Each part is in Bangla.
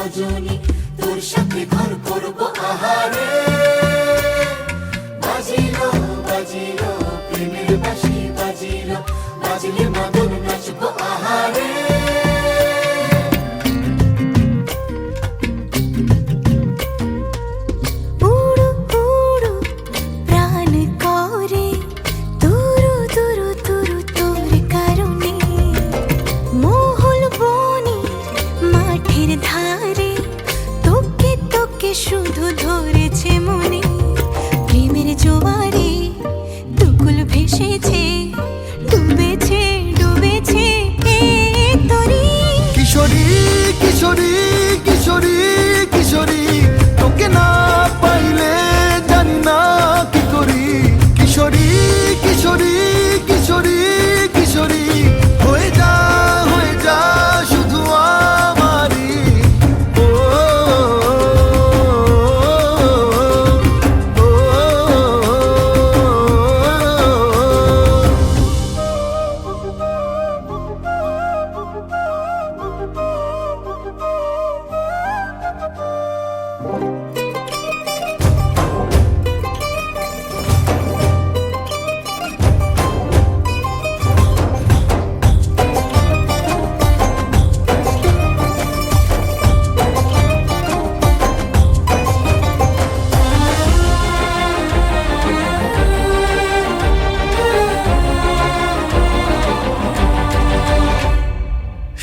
সজনী, তোর সাথে ঘর করব আহারে। বাজিলো বাজিলো প্রেমের বাঁশি, বাজিলো বাজলে মদন নাচব আহারে। শুধু ধরেছে মনে প্রেমের জোয়ারে, দুকুল ভেসেছে, ডুবেছে ডুবেছে তরি। কিশোরী কিশোরী কিশোরী কিশোরী, তোকে না পাইলে জানি না কি করি। কিশোরী কিশোরী কিশোরী কিশোরী, হয়ে যা শুধু আমারই। ও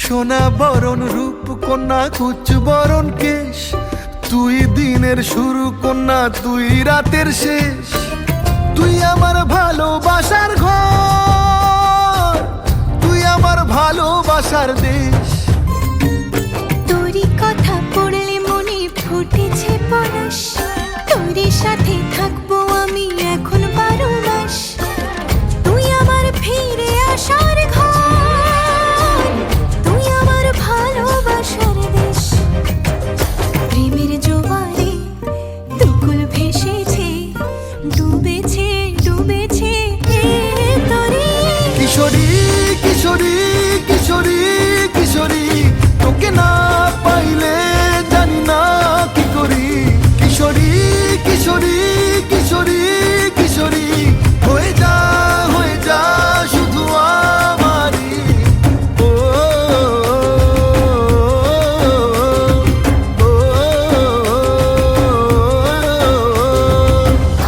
সোনা বরণ রূপ কন্যা, কুচ বরণ কেশ, তুই দিনের শুরু কন্যা, তুই রাতের শেষ। তুই আমার ভালোবাসার ঘর, তুই আমার ভালোবাসার দেশ। তোরই কথা পড়লে মনে ফুটেছে পরশ, তোরই সাথে থাকবো আমি এখন 12 মাস। তুই আমার ফিরে আসার ঘর, তুই আমার ভালোবাসার দেশ। প্রেমের জোয়ারে দুকুল ভেসেছে, ডুবেছে ডুবেছে তরি। কিশোরী কিশোরী কিশোরী কিশোরী, তোকে না পাইলে জানি না কি করি। কিশোরী কিশোরী কিশোরী কিশোরী, হয়ে যা শুধু আমারই। ও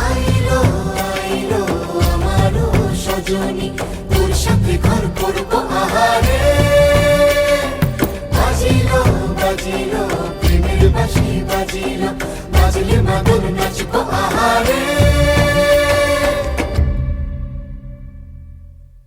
আইলো আইলো আমারও সজনী, তোর সাথে ঘর করব আহারে। বাজিলো বাজিলো প্রেমের বাঁশি, বাজিলো বাজলে মদন নাচব আহারে।